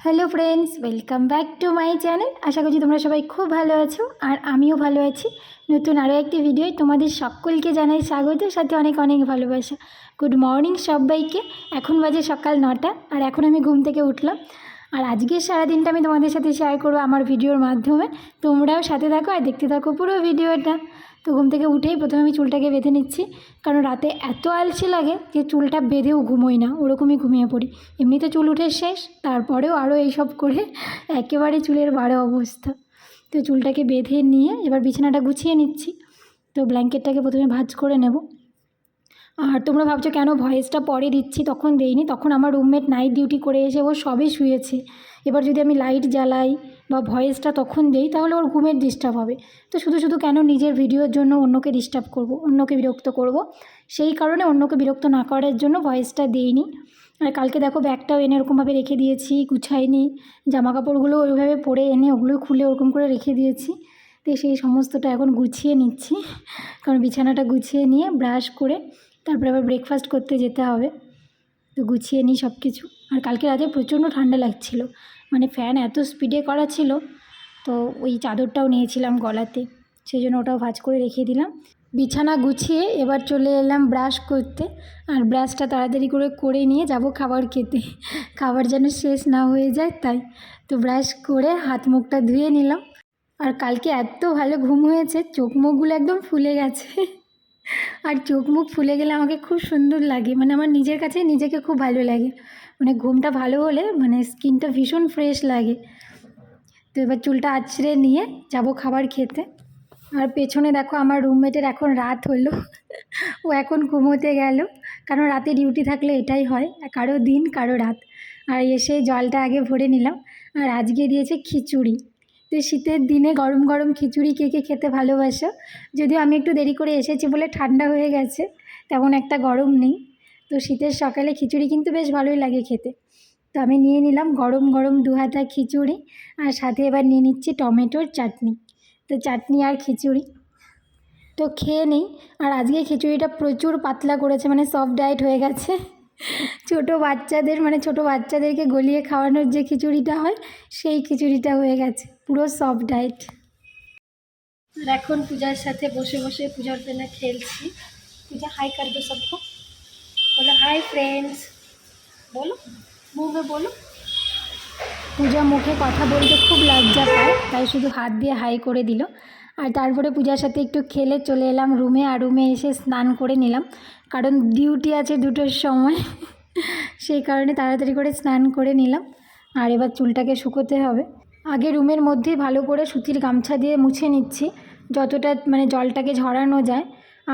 Hello friends, welcome back to my channel. আশা করছি তোমরা সবাই খুব ভালো আছো আর আমিও ভালো আছি। নতুন আরও একটি ভিডিওয় তোমাদের সকলকে জানাই স্বাগত, সাথে অনেক অনেক ভালোবাসা। গুড মর্নিং সবাইকে। এখন বাজে সকাল 9টা আর এখন আমি ঘুম থেকে উঠলাম। আর আজকের সারাদিনটা আমি তোমাদের সাথে শেয়ার করবো আমার ভিডিওর মাধ্যমে। তোমরাও সাথে থাকো আর দেখতে থাকো পুরো ভিডিওটা। তো ঘুম থেকে উঠেই প্রথমে আমি চুলটাকে বেঁধে নিচ্ছি, কারণ রাতে এত আলসে লাগে যে চুলটা বেঁধেও ঘুমোই না, ওরকমই ঘুমিয়ে পড়ি। এমনিতে চুল উঠে শেষ, তারপরেও আরও এইসব করে একেবারে চুলের বাড়ে অবস্থা। তো চুলটাকে বেঁধে নিয়ে এবার বিছানাটা গুছিয়ে নিচ্ছি। তো ব্ল্যাঙ্কেটটাকে প্রথমে ভাঁজ করে নেব। আর তোমরা ভাবছো কেন ভয়েসটা পরে দিচ্ছি, তখন দেইনি, তখন আমার রুমমেট নাইট ডিউটি করে এসে ও সবে শুয়েছে। এবার যদি আমি লাইট জ্বালাই বা ভয়েসটা তখন দেই তাহলে ওর ঘুমের ডিস্টার্ব হবে। তো শুধু শুধু কেন নিজের ভিডিওর জন্য অন্যকে ডিস্টার্ব করব, অন্যকে বিরক্ত করব, সেই কারণে অন্যকে বিরক্ত না করার জন্য ভয়েসটা দেইনি। আর কালকে দেখো ব্যাগটাও এনে এরকমভাবে রেখে দিয়েছি, গুছাইনি। জামা কাপড়গুলো ওইভাবে পরে এনে ওগুলো খুলে ওরকম করে রেখে দিয়েছি। তো সেই সমস্তটা এখন গুছিয়ে নিচ্ছি, কারণ বিছানাটা গুছিয়ে নিয়ে ব্রাশ করে তারপরে আবার ব্রেকফাস্ট করতে যেতে হবে। তো গুছিয়ে নিই সব কিছু। আর কালকে রাতে প্রচণ্ড ঠান্ডা লাগছিল, মানে ফ্যান এত স্পিডে করা ছিল। তো ওই চাদরটাও নিয়েছিলাম গলাতে, সেই জন্য ওটাও ভাঁজ করে রেখে দিলাম। বিছানা গুছিয়ে এবার চলে এলাম ব্রাশ করতে। আর ব্রাশটা তাড়াতাড়ি করে নিয়ে যাব খাবার খেতে, খাবার যেন শেষ না হয়ে যায় তাই। তো ব্রাশ করে হাত মুখটা ধুয়ে নিলাম। আর কালকে এত ভালো ঘুম হয়েছে, চোখ মুখগুলো একদম ফুলে গেছে। আর চোখ মুখ ফুলে গেলে আমাকে খুব সুন্দর লাগে, মানে আমার নিজের কাছে নিজেকে খুব ভালো লাগে। মানে ঘুমটা ভালো হলে মানে স্কিনটা ভীষণ ফ্রেশ লাগে। তো এবার চুলটা আঁচড়ে নিয়ে যাব খাবার খেতে। আর পেছনে দেখো আমার রুমমেটের এখন রাত হলো, ও এখন ঘুমোতে গেল। কারণ রাতে ডিউটি থাকলে এটাই হয়, কারো দিন কারো রাত। আর এসে জলটা আগে ভরে নিলাম। আর আজকে দিয়েছে খিচুড়ি। তো শীতের দিনে গরম গরম খিচুড়ি কে কে খেতে ভালোবাসো? যদিও আমি একটু দেরি করে এসেছি বলে ঠান্ডা হয়ে গেছে, তেমন একটা গরম নেই। তো শীতের সকালে খিচুড়ি কিন্তু বেশ ভালোই লাগে খেতে। তো আমি নিয়ে নিলাম গরম গরম 2 হাতা খিচুড়ি, আর সাথে এবার নিয়ে নিচ্ছি টমেটোর চাটনি। তো চাটনি আর খিচুড়ি তো খেয়ে নিই। আর আজকে খিচুড়িটা প্রচুর পাতলা করেছে, মানে সফট ডায়েট হয়ে গেছে। ছোটো বাচ্চাদেরকে গলিয়ে খাওয়ানোর যে খিচুড়িটা হয়, সেই খিচুড়িটা হয়ে গেছে, পুরো সফট ডায়েট। আর এখন পূজার সাথে বসে বসে পূজার বেলা খেলছি। পূজা হাই কর দো সবকো, বলো হাই ফ্রেন্ডস, বলো মুখে বলো। পূজা মুখে কথা বলতে খুব লজ্জা পায়, তাই শুধু হাত দিয়ে হাই করে দিল। আর তারপরে পূজার সাথে একটু খেলে চলে এলাম রুমে। আর রুমে এসে স্নান করে নিলাম, কারণ ডিউটি আছে 2টোর সময়। সেই কারণে তাড়াতাড়ি করে স্নান করে নিলাম। আর এবার চুলটাকে শুকোতে হবে। আগে রুমের মধ্যেই ভালো করে সুতির গামছা দিয়ে মুছে নিচ্ছি, যতটা মানে জলটাকে ঝরানো যায়।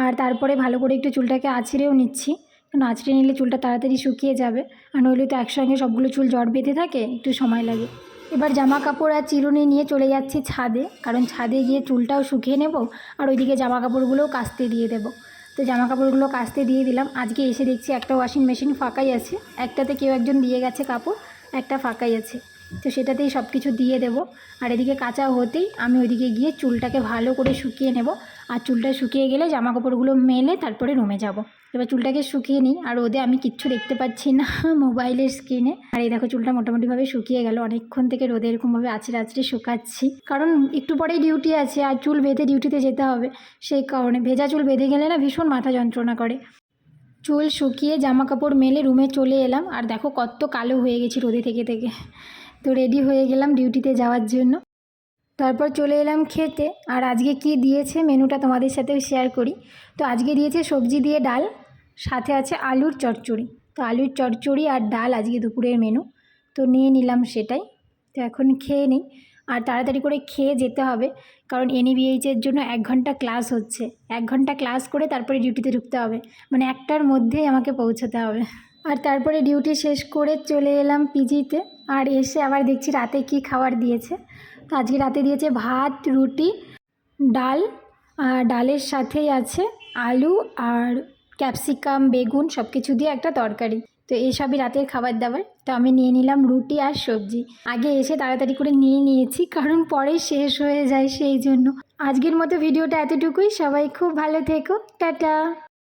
আর তারপরে ভালো করে একটু চুলটাকে আঁচড়েও নিচ্ছি, কারণ আঁচড়ে নিলে চুলটা তাড়াতাড়ি শুকিয়ে যাবে। আর নইলে তো একসঙ্গে সবগুলো চুল জট বেঁধে থাকে, একটু সময় লাগে। এবার জামা কাপড় আর চিরুনি নিয়ে চলে যাচ্ছি ছাদে, কারণ ছাদে গিয়ে চুলটাও শুকিয়ে নেব আর ওইদিকে জামা কাপড়গুলোও কাচতে দিয়ে দেবো। তো জামা কাপড়গুলো কাচতে দিয়ে দিলাম। আজকে এসে দেখছি একটা ওয়াশিং মেশিন ফাঁকাই আছে, একটাতে কেউ একজন দিয়ে গেছে কাপড়, একটা ফাঁকাই আছে। তো সেটাতেই সব কিছু দিয়ে দেবো। আর এদিকে কাঁচা হতেই আমি ওইদিকে গিয়ে চুলটাকে ভালো করে শুকিয়ে নেব। আর চুলটা শুকিয়ে গেলে জামা কাপড়গুলো মেলে তারপরে রুমে যাব। এবার চুলটাকে শুকিয়ে নিই। আর রোদে আমি কিচ্ছু দেখতে পাচ্ছি না মোবাইলের স্ক্রিনে। আর এই দেখো চুলটা মোটামুটিভাবে শুকিয়ে গেল, অনেকক্ষণ থেকে রোদে এরকমভাবে আছড়ে আছড়ে শুকাচ্ছি, কারণ একটু পরেই ডিউটি আছে আর চুল বেঁধে ডিউটিতে যেতে হবে। সেই কারণে ভেজা চুল বেঁধে গেলে না ভীষণ মাথা যন্ত্রণা করে। চুল শুকিয়ে জামা কাপড় মেলে রুমে চলে এলাম। আর দেখো কত কালো হয়ে গেছি রোদে থেকে থেকে। তো রেডি হয়ে গেলাম ডিউটিতে যাওয়ার জন্য। তারপর চলে এলাম খেতে। আর আজকে কি দিয়েছে মেনুটা তোমাদের সাথেও শেয়ার করি। তো আজকে দিয়েছে সবজি দিয়ে ডাল, সাথে আছে আলুর চচ্চড়ি। তো আলুর চচ্চড়ি আর ডাল আজকে দুপুরের মেনু। তো নিয়ে নিলাম সেটাই। তো এখন খেয়ে নিই। আর তাড়াতাড়ি করে খেয়ে যেতে হবে, কারণ এনইবিএইচের জন্য 1 ঘন্টা ক্লাস হচ্ছে। 1 ঘন্টা ক্লাস করে তারপরে ডিউটিতে ঢুকতে হবে, মানে 1টার মধ্যেই আমাকে পৌঁছতে হবে। আর তারপরে ডিউটি শেষ করে চলে এলাম পিজিতে। আর এসে আবার দেখছি রাতে কি খাবার দিয়েছে। তো আজকে রাতে দিয়েছে ভাত, রুটি, ডাল। আর ডালের সাথেই আছে আলু আর ক্যাপসিকাম, বেগুন সব কিছু দিয়ে একটা তরকারি। তো এইসবই রাতের খাবার দাবার। তো আমি নিয়ে নিলাম রুটি আর সবজি। আগে এসে তাড়াতাড়ি করে নিয়ে নিয়েছি, কারণ পরে শেষ হয়ে যায়, সেই জন্য। আজকের মতো ভিডিওটা এতটুকুই। সবাই খুব ভালো থেকো, টাটা।